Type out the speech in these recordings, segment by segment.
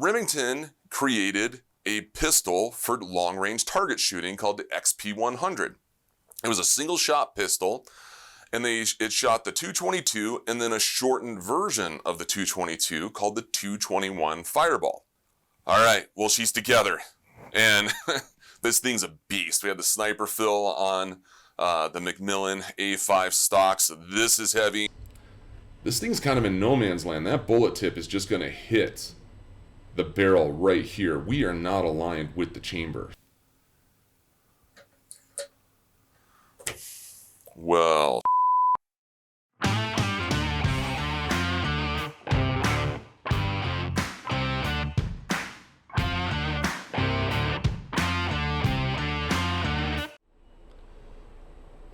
Remington created a pistol for long-range target shooting called the XP100. It was a single-shot pistol, and it shot the 222 and then a shortened version of the 222 called the 221 Fireball. All right, well, she's together, and this thing's a beast. We had the sniper fill on the Macmillan A5 stock, so this is heavy. This thing's kind of in no man's land. That bullet tip is just going to hit the barrel right here. We are not aligned with the chamber. Well,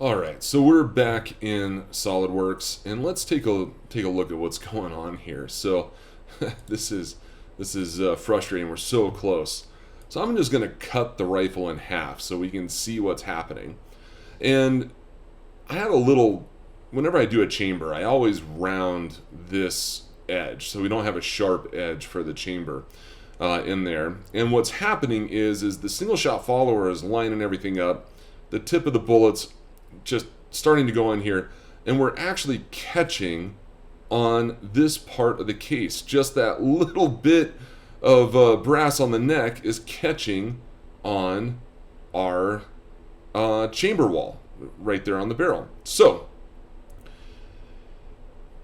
Alright, so we're back in SolidWorks, and let's take a look at what's going on here. So this is frustrating. We're so close. So I'm just going to cut the rifle in half so we can see what's happening. And I have a little, whenever I do a chamber, I always round this edge so we don't have a sharp edge for the chamber in there. And what's happening is the single shot follower is lining everything up. The tip of the bullet's just starting to go in here, and we're actually catching on this part of the case. Just that little bit of brass on the neck is catching on our chamber wall right there on the barrel. So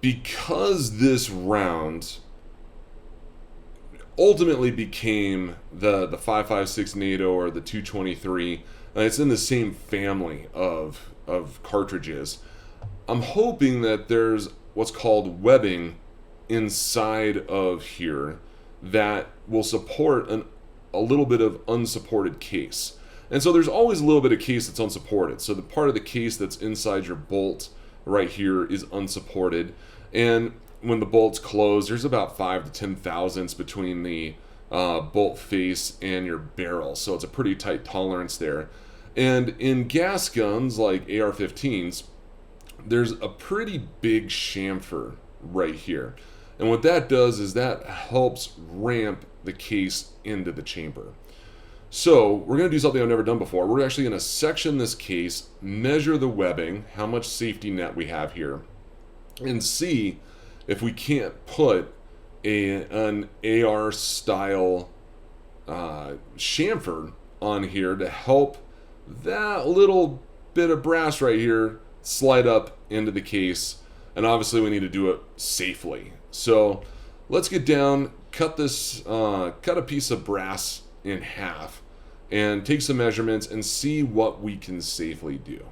because this round ultimately became the 5.56 NATO or the 223, it's in the same family of cartridges, I'm hoping that there's what's called webbing inside of here that will support a little bit of unsupported case. And so there's always a little bit of case that's unsupported. So the part of the case that's inside your bolt right here is unsupported. And when the bolt's closed, there's about 5 to 10 thousandths between the bolt face and your barrel. So it's a pretty tight tolerance there. And in gas guns like AR-15s, there's a pretty big chamfer right here. And what that does is that helps ramp the case into the chamber. So we're going to do something I've never done before. We're actually going to section this case, measure the webbing, how much safety net we have here, and see if we can't put an AR style chamfer on here to help that little bit of brass right here slide up into the case. And obviously we need to do it safely. So let's get down, cut a piece of brass in half and take some measurements and see what we can safely do.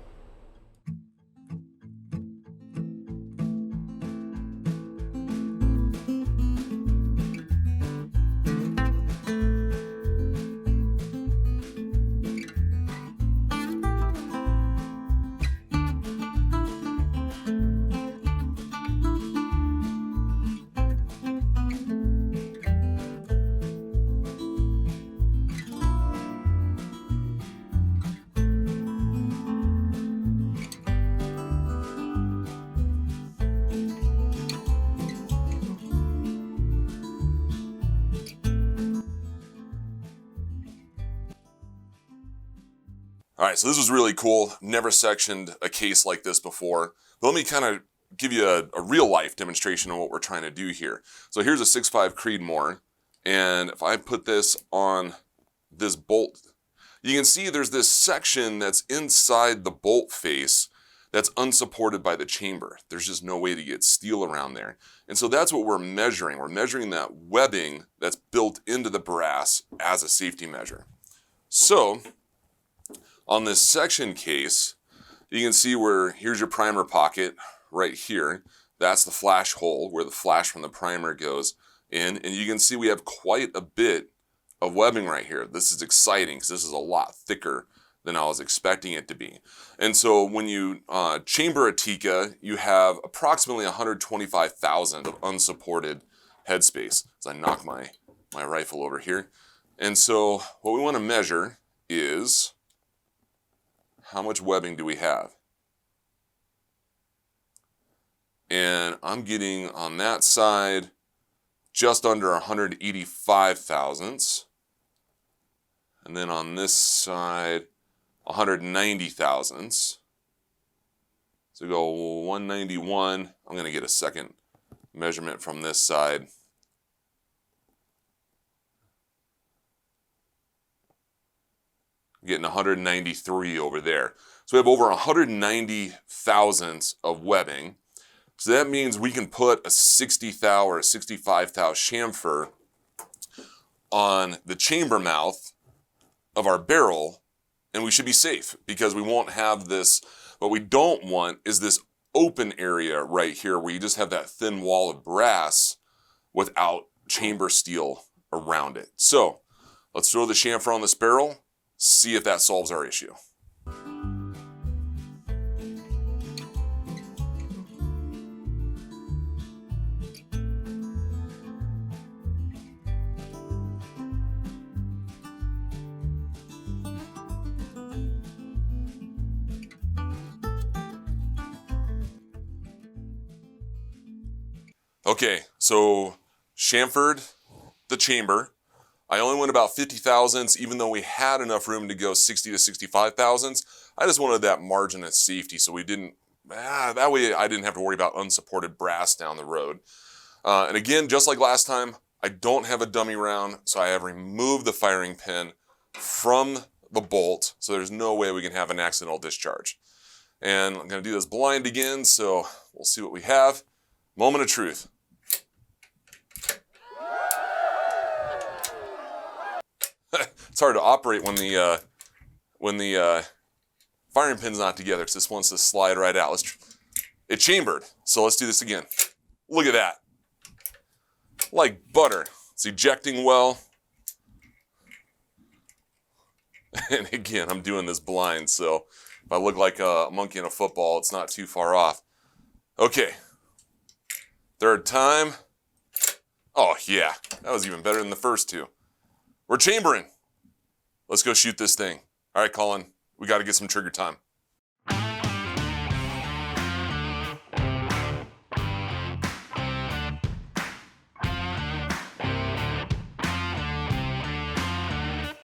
all right, so this was really cool. Never sectioned a case like this before. But let me kind of give you a real-life demonstration of what we're trying to do here. So here's a 6.5 Creedmoor, and if I put this on this bolt, you can see there's this section that's inside the bolt face that's unsupported by the chamber. There's just no way to get steel around there. And so that's what we're measuring. We're measuring that webbing that's built into the brass as a safety measure. So on this section case, you can see where here's your primer pocket right here. That's the flash hole where the flash from the primer goes in. And you can see we have quite a bit of webbing right here. This is exciting because this is a lot thicker than I was expecting it to be. And so when you chamber a Tikka, you have approximately 125,000 of unsupported headspace. As I knock my rifle over here. And so what we want to measure is how much webbing do we have? And I'm getting on that side just under 185 thousandths. And then on this side, 190 thousandths. So go 191. I'm going to get a second measurement from this side. I'm getting 193 over there. So we have over 190 thousandths of webbing. So that means we can put a 60 thou or a 65 thou chamfer on the chamber mouth of our barrel, and we should be safe because we won't have this. What we don't want is this open area right here where you just have that thin wall of brass without chamber steel around it. So let's throw the chamfer on this barrel, see if that solves our issue. Okay, so chamfered the chamber. I only went about 50 thousandths, even though we had enough room to go 60 to 65 thousandths. I just wanted that margin of safety so we didn't, that way I didn't have to worry about unsupported brass down the road. And again, just like last time, I don't have a dummy round, so I have removed the firing pin from the bolt, so there's no way we can have an accidental discharge. And I'm gonna do this blind again, so we'll see what we have. Moment of truth. It's hard to operate when the firing pin's not together because this wants to slide right out. It chambered, so let's do this again. Look at that. Like butter. It's ejecting well. And again, I'm doing this blind, so if I look like a monkey in a football, it's not too far off. Okay. Third time. Oh yeah, that was even better than the first two. We're chambering. Let's go shoot this thing. All right, Colin, we got to get some trigger time.